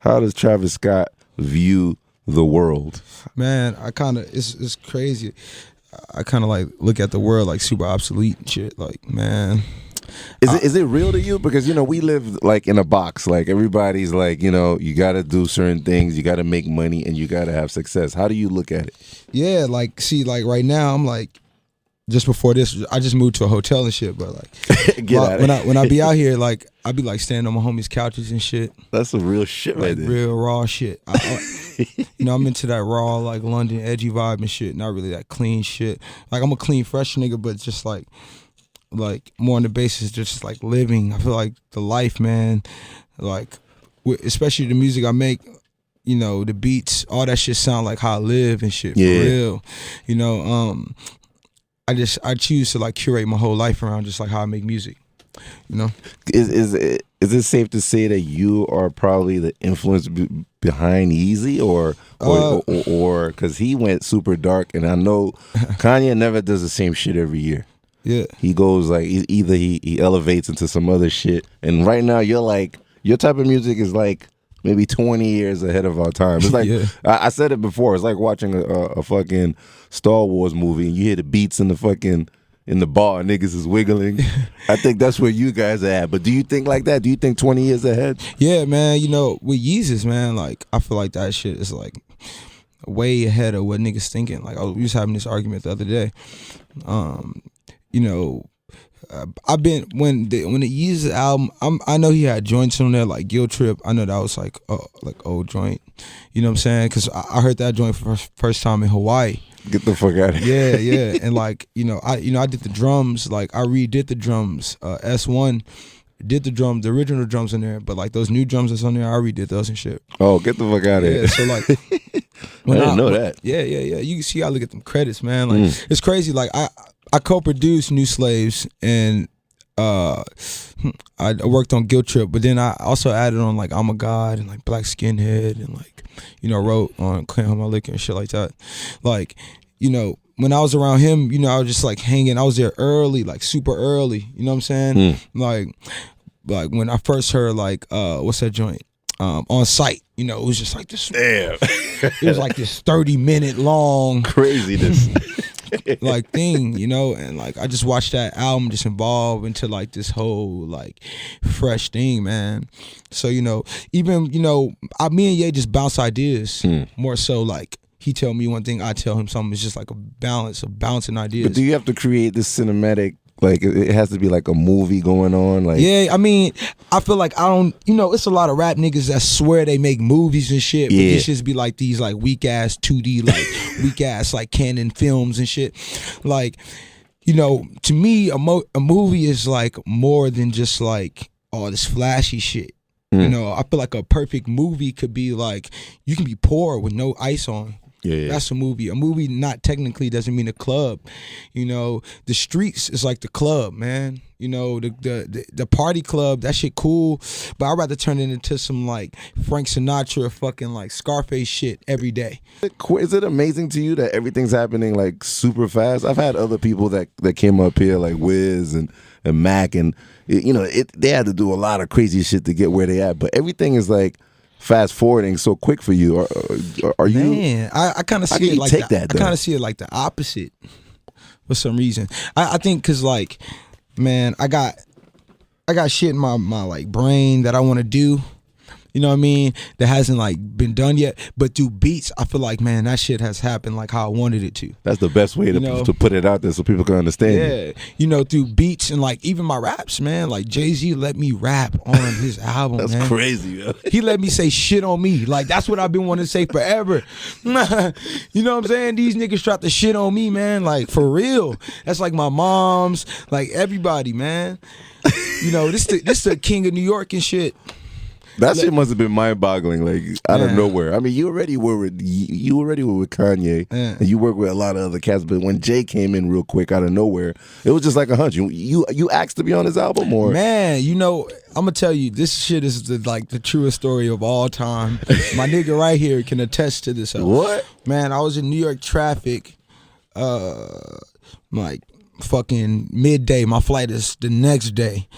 How does Travis Scott view the world? Man, I kind of it's crazy. I kind of like look at the world like super obsolete and shit. Like, man, Is it real to you? Because we live like in a box. Like everybody's like, you got to do certain things, you got to make money, and you got to have success. How do you look at it? yeah, like see, like right now, I'm like, just before this, I just moved to a hotel and shit. But like, when I be out here, like I be like standing on my homies' couches and shit. That's some real shit right there. Real raw shit. I'm into that raw like London edgy vibe and shit. Not really that clean shit. Like I'm a clean, fresh nigga, but just like more on the basis just like living. I feel like the life, man. Like especially the music I make. The beats, all that shit sound like how I live and shit. Yeah. For real. I choose to like curate my whole life around just like how I make music. Is it safe to say that you are probably the influence behind Yeezy, or because he went super dark, and I know Kanye never does the same shit every year. Yeah, he goes like either he elevates into some other shit, and right now you're like your type of music is like maybe 20 years ahead of our time. It's like yeah. I said it before. It's like watching a fucking Star Wars movie, and you hear the beats in the bar, niggas is wiggling. I think that's where you guys are at. But do you think like that? Do you think 20 years ahead? Yeah, man. With Yeezus, man, like I feel like that shit is like way ahead of what niggas thinking. Like we was having this argument the other day. I've been when the Yeezus album. I know he had joints on there like Guilt Trip. I know that was like old joint. You know what I'm saying? Because I heard that joint for first time in Hawaii. Get the fuck out of here. Yeah. And like, I did the drums, like I redid the drums. S1 did the drums, the original drums in there, but like those new drums that's on there, I redid those and shit. Oh, get the fuck out of here. Yeah, so like I didn't know that. Yeah. You can see I look at them credits, man. Like it's crazy. Like I co-produced New Slaves and I worked on Guilt Trip, but then I also added on like I'm a God and like Black Skinhead and like wrote on Can't Hold My Liquor and shit like that. Like, when I was around him, I was just like hanging. I was there early, like super early. You know what I'm saying? Like when I first heard like what's that joint? On Sight. It was just like this. Damn. It was like this 30-minute long craziness. like thing, and like I just watched that album just evolve into like this whole like fresh thing, man. So even me and Ye just bounce ideas more so like he tell me one thing, I tell him something. It's just like a balance of bouncing ideas. But do you have to create this cinematic? Like it has to be like a movie going on. Like yeah, I mean, I feel like I don't. It's a lot of rap niggas that swear they make movies and shit. But these just be like these like weak ass 2D like weak ass like Canon films and shit. Like, to me, a movie is like more than just like all this flashy shit. I feel like a perfect movie could be like you can be poor with no ice on. Yeah. That's a movie. A movie not technically doesn't mean a club. The streets is like the club, man. The party club, that shit cool. But I'd rather turn it into some like Frank Sinatra fucking like Scarface shit every day. Is it amazing to you that everything's happening like super fast? I've had other people that came up here like Wiz and Mac and they had to do a lot of crazy shit to get where they at. But everything is like fast forwarding so quick for you. Are you? Man, I kind of see it like that. I kind of see it like the opposite for some reason. I think because like, man, I got shit in my like brain that I want to do. You know what I mean? That hasn't like been done yet. But through beats, I feel like, man, that shit has happened like how I wanted it to. That's the best way to put it out there so people can understand. Yeah, through beats and like even my raps, man. Like Jay-Z let me rap on his album. That's man. crazy, yo. He let me say shit on me. Like that's what I've been wanting to say forever. You know what I'm saying? These niggas tried to shit on me, man. Like for real. That's like my mom's, like everybody, man. This the king of New York and shit. That shit must have been mind-boggling, like out of nowhere. I mean, you already were with Kanye, and you worked with a lot of other cats. But when Jay came in real quick out of nowhere, it was just like a hunch. You asked to be on his album, or man, I'm gonna tell you, this shit is the truest story of all time. My nigga right here can attest to this. What? Man, I was in New York traffic, like fucking midday. My flight is the next day.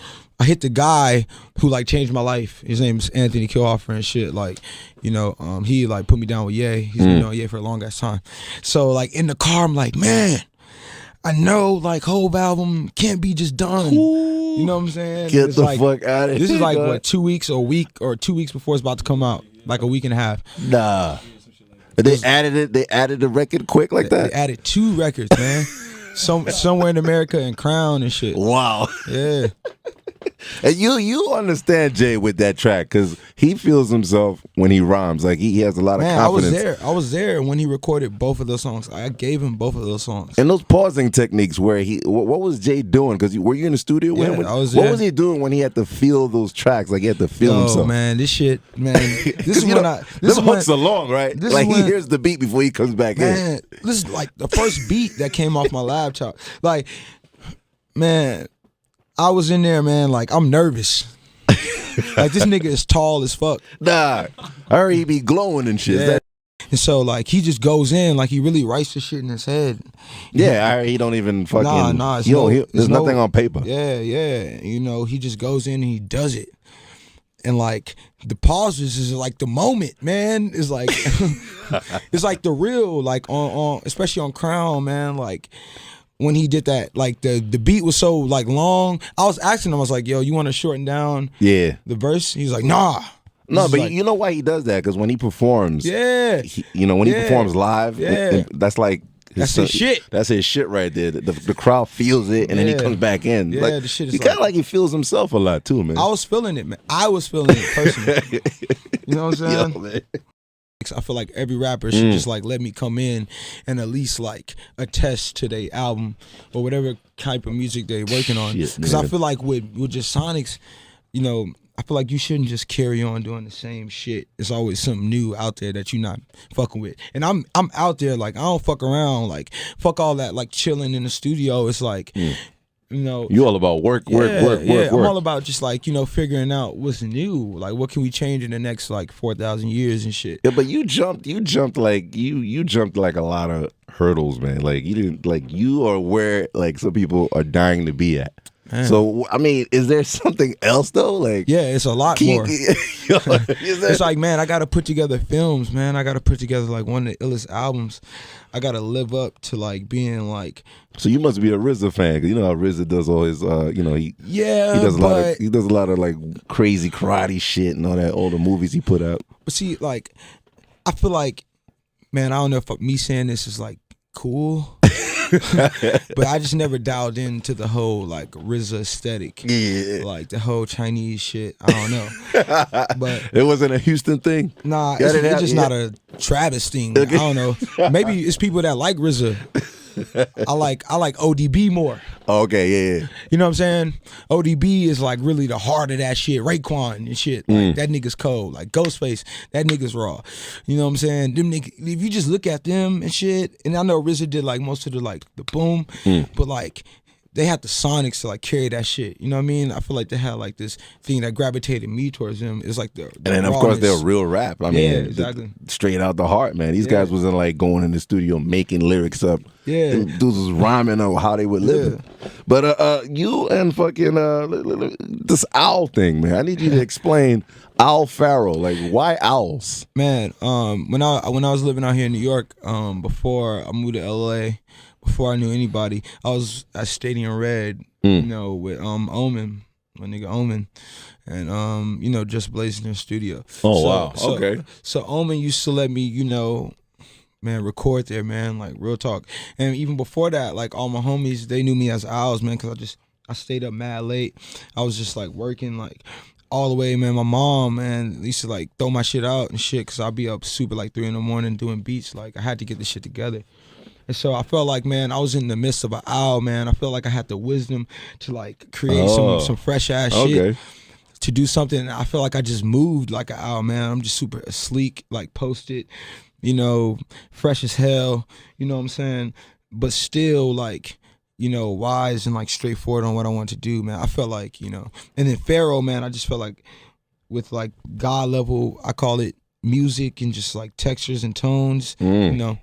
I hit the guy who like changed my life. His name is Anthony Kilhoffer and shit. Like, you know, he like put me down with Ye. He's been on Ye for a long ass time. So like in the car, I'm like, man, I know like Hove album can't be just done. Ooh. You know what I'm saying? Get it's the like, fuck out of here. This is like what, 2 weeks, a week, or 2 weeks before it's about to come out. Like a week and a half. Nah. They added it. They added the record quick like that. They added 2 records, man. Somewhere in America and Crown and shit. Wow. Yeah. And you understand Jay with that track because he feels himself when he rhymes. Like he has a lot of confidence. I was there when he recorded both of those songs. I gave him both of those songs. And those pausing techniques where what was Jay doing? Because were you in the studio with him? I was there. What was he doing when he had to feel those tracks? Like he had to feel himself. Man, this shit, man. This is when this hooks are long, right? Like he hears the beat before he comes back in. This is like the first beat that came off my laptop. Like, man, I was in there, man. Like I'm nervous. Like this nigga is tall as fuck. Nah, I heard he be glowing and shit. Yeah. And so like he just goes in, like he really writes the shit in his head. Yeah, I heard he don't even fucking. Nah. There's nothing on paper. Yeah. You know, he just goes in and he does it. And like the pauses is like the moment, man. It's like it's like the real, like on especially on Crown, man. Like when he did that, like the beat was so like long. I was asking him, I was like, yo, you want to shorten down the verse? He's like, nah. No, but like, you know why he does that? Because when he performs, he performs live, that's like that's his shit. That's his shit right there. The crowd feels it, and then he comes back in. Yeah, like, the shit is he kind of like he feels himself a lot too, man. I was feeling it, man. I was feeling it personally. You know what I'm saying? Yo, man. I feel like every rapper should just like let me come in and at least like attest to their album or whatever type of music they're working on. Because I feel like with just Sonics, you know, I feel like you shouldn't just carry on doing the same shit. There's always something new out there that you're not fucking with. And I'm out there, like I don't fuck around, like fuck all that like chilling in the studio. It's like you know, you all about work. I'm all about just like, you know, figuring out what's new. Like what can we change in the next like 4,000 years and shit. Yeah, but you jumped like you jumped like a lot of hurdles, man. Like you didn't, like you are where like some people are dying to be at. Man. So I mean, is there something else though? Like it's a lot more. It's like, man, I gotta put together films, man. I gotta put together like one of the illest albums. I gotta live up to like being like. So you must be a RZA fan, because you know how RZA does all his, you know, he does a lot of like crazy karate shit and all that, all the movies he put out. But see, like, I feel like, man, I don't know if me saying this is like cool. But I just never dialed into the whole like RZA aesthetic, like the whole Chinese shit. I don't know, but it wasn't a Houston thing. Nah, it's just not a Travis thing. I don't know. Maybe it's people that like RZA. I like ODB more. Okay, yeah. You know what I'm saying? ODB is like really the heart of that shit. Raekwon and shit. Like that nigga's cold. Like Ghostface, that nigga's raw. You know what I'm saying? Them niggas, if you just look at them and shit, and I know RZA did like most of the like the boom, but like they had the Sonics to like carry that shit. You know what I mean? I feel like they had like this thing that gravitated me towards them. It's like the and then of course they're real rap. I mean, exactly. Straight out the heart, man. These guys wasn't like going in the studio making lyrics up. Yeah, dudes was rhyming on how they were living. But you and fucking this owl thing, man. I need you to explain Owl Pharaoh. Like, why owls? Man, when I was living out here in New York, before I moved to LA. Before I knew anybody, I was at Stadium Red, you know, with Omen, my nigga Omen, and you know, Just Blazing in the studio. Oh wow, okay. So Omen used to let me, you know, man, record there, man, like real talk. And even before that, like all my homies, they knew me as Owls, man, because I stayed up mad late. I was just like working like all the way, man. My mom, man, used to like throw my shit out and shit, because I'd be up super like 3 a.m. doing beats. Like I had to get this shit together. And so I felt like, man, I was in the midst of an owl, man. I felt like I had the wisdom to like create some fresh ass shit, to do something. I feel like I just moved like an owl, man. I'm just super sleek, like posted, you know, fresh as hell, you know what I'm saying? But still like, you know, wise and like straightforward on what I want to do, man. I felt like, you know, and then Pharaoh, man, I just felt like with like God level, I call it music and just like textures and tones, you know.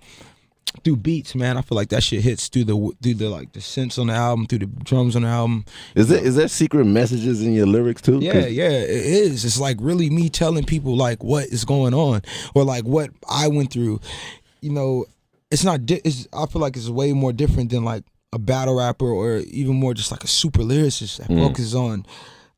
Through beats, man. I feel like that shit hits through the like the synths on the album, through the drums on the album. Is there secret messages in your lyrics too? Yeah, it is. It's like really me telling people like what is going on or like what I went through. You know, it's not. I feel like it's way more different than like a battle rapper or even more just like a super lyricist that focuses on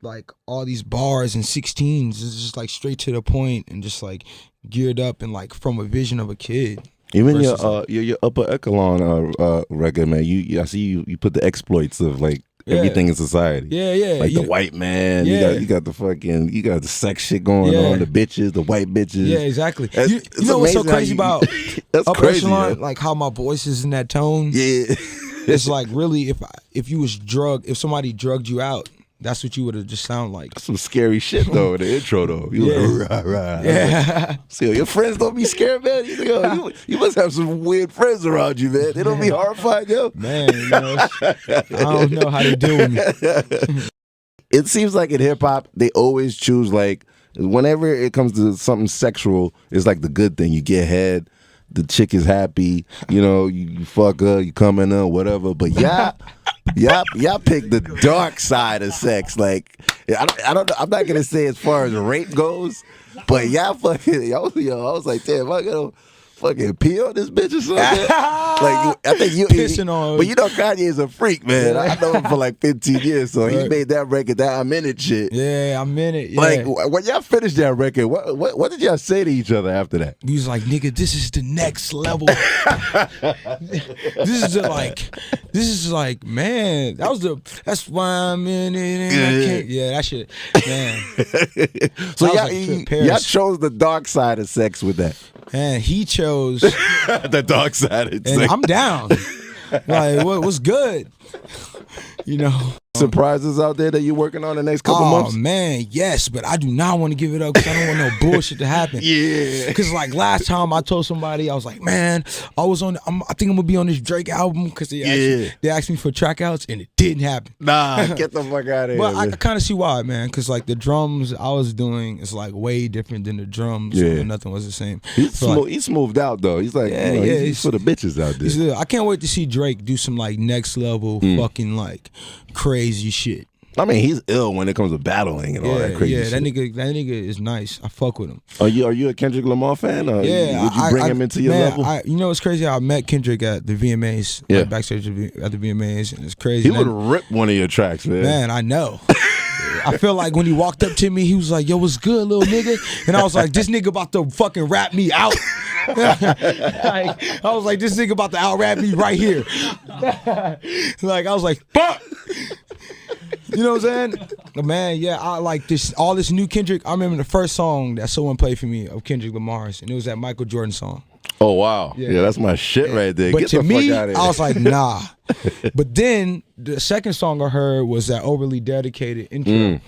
like all these bars and 16s. It's just like straight to the point and just like geared up and like from a vision of a kid. Even your upper echelon record, man. I see you put the exploits of like everything in society. Yeah. Like the white man. Yeah. You got the sex shit going on, the bitches, the white bitches. Yeah, exactly. You know what's so crazy about upper echelon? Yeah. Like how my voice is in that tone. Yeah. It's like really if somebody drugged you out, that's what you would have just sound like. That's some scary shit though in the intro though. You like, rah. Yeah. See, your friends don't be scared, man. You must have some weird friends around you, man. They don't be horrified, yo. Man, I don't know how they deal with me. It seems like in hip hop, they always choose like whenever it comes to something sexual, it's like the good thing. You get head, the chick is happy, you fuck her, you come in her, whatever. But y'all pick the dark side of sex. Like I don't know. I'm not gonna say as far as rape goes, but y'all fucking I was like, damn, I gotta fucking pee on this bitch or something. Like I think you pissing on. But Kanye is a freak, man. I know him for like 15 years, so he made that record, that I'm in it shit. Yeah, I'm in it. Yeah. Like when y'all finished that record, what did y'all say to each other after that? He was like, nigga, this is the next level. This is like, man, that's why I'm in it. Yeah, that shit, man. So y'all chose the dark side of sex with that. Man, he chose the dark side of sex. I'm down. Like, what's good? Surprises out there that you're working on the next couple months? Oh man, yes, but I do not want to give it up because I don't want no bullshit to happen. Yeah. Because like last time I told somebody, I was like, man, I think I'm gonna be on this Drake album because they asked me for track outs and it didn't happen. Nah, get the fuck out of here. But I kind of see why, man, because like the drums I was doing is like way different than the drums. Yeah. Nothing was the same. He's smoothed out though. He's like, he's for the bitches out there. I can't wait to see Drake do some like next level fucking like crazy shit. I mean, he's ill when it comes to battling and all that crazy shit. That nigga is nice. I fuck with him. Are you a Kendrick Lamar fan? Or would you bring him into your level? It's crazy. I met Kendrick at the VMAs, like backstage at the VMAs, and it's crazy. He would rip one of your tracks, man. Man, I know. I feel like when he walked up to me, he was like, yo, what's good, little nigga? And I was like, this nigga about to fucking rap me out. I was like, this nigga about to out rap me right here. Like, I was like, fuck. You know what I'm saying? But man, yeah, I like all this new Kendrick. I remember the first song that someone played for me of Kendrick Lamar's, and it was that Michael Jordan song. Oh, wow. Yeah, that's my shit right there. But Get to the me, fuck out of here. I was like, nah. But then the second song I heard was that overly dedicated intro.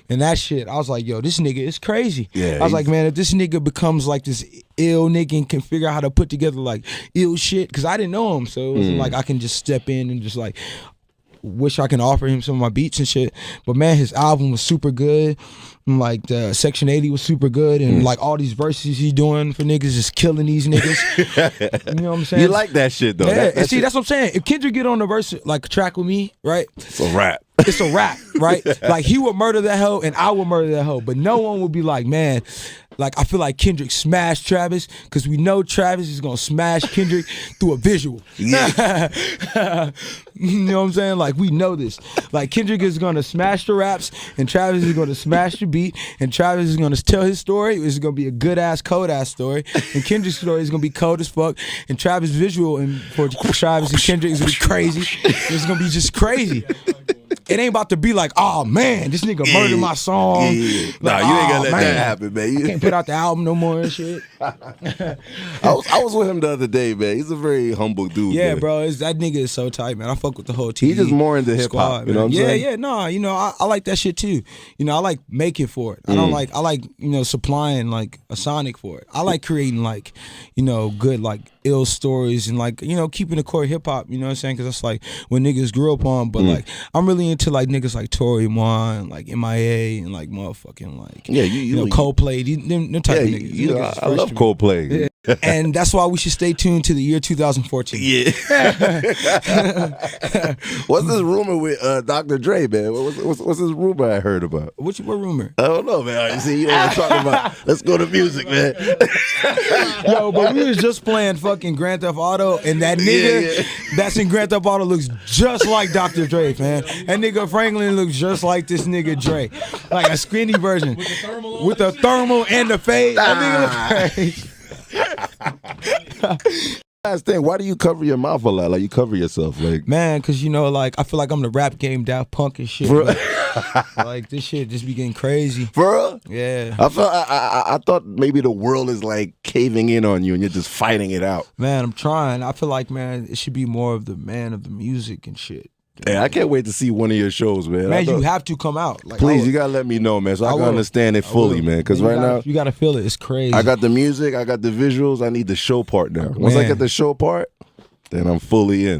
And that shit, I was like, yo, this nigga is crazy. Yeah, I was like, man, if this nigga becomes like this ill nigga and can figure out how to put together like ill shit, because I didn't know him. So it wasn't like I can just step in and just like wish I can offer him some of my beats and shit. But man, his album was super good. And like the Section 80 was super good, and like all these verses he's doing for niggas is killing these niggas. You know what I'm saying? You like that shit though. Yeah, that's what I'm saying. If Kendrick get on the verse like track with me, right? It's a rap. It's a rap, right? Like he would murder that hoe and I would murder that hoe. But no one would be like, man, like I feel like Kendrick smashed Travis because we know Travis is gonna smash Kendrick through a visual. Yeah. You know what I'm saying? Like we know this. Like Kendrick is gonna smash the raps and Travis is gonna smash the beat and Travis is gonna tell his story. It's gonna be a good ass, cold ass story. And Kendrick's story is gonna be cold as fuck. And Travis' visual and for Travis and Kendrick is gonna be crazy. It's gonna be just crazy. It ain't about to be like, oh man, this nigga murdered my song. Yeah. Like, nah, you ain't gonna let that happen, man. I can't put out the album no more and shit. I was with him the other day, man. He's a very humble dude. Yeah, man. bro. That nigga is so tight, man. I fuck with the whole team. He's just more into hip hop. You know what I'm saying? Yeah, no. You know, I like that shit too. You know, I like making for it. I like supplying like a sonic for it. I like creating like, good like ill stories and like, keeping the core hip hop, you know what I'm saying? Because that's like what niggas grew up on. But like, I'm really into like niggas like Tory Mon, like MIA, and like motherfucking like, you know, Coldplay, them type of niggas. I love Coldplay. Yeah. And that's why we should stay tuned to the year 2014. Yeah. What's this rumor with Dr. Dre, man? What's this rumor I heard about? What rumor? I don't know, man. You see, you know what I'm talking about. Let's go to music, man. Yo, but we was just playing fucking Grand Theft Auto, and that nigga that's in Grand Theft Auto looks just like Dr. Dre, man. That nigga Franklin looks just like this nigga Dre. Like a skinny version. With the thermal and the fade. That nigga look crazy. Last thing, why do you cover your mouth a lot? Like you cover yourself, like man, cause you know, like I feel like I'm the rap game Daft Punk and shit. Like this shit just be getting crazy. For real? Yeah. I thought maybe the world is like caving in on you and you're just fighting it out. Man, I'm trying. I feel like, man, it should be more of the man of the music and shit. Hey, I can't wait to see one of your shows, man. Man, you have to come out. Like, please, you gotta let me know, man, so I can understand it fully, man. Because right now, you gotta feel it. It's crazy. I got the music, I got the visuals. I need the show part now. Once I get the show part, then I'm fully in.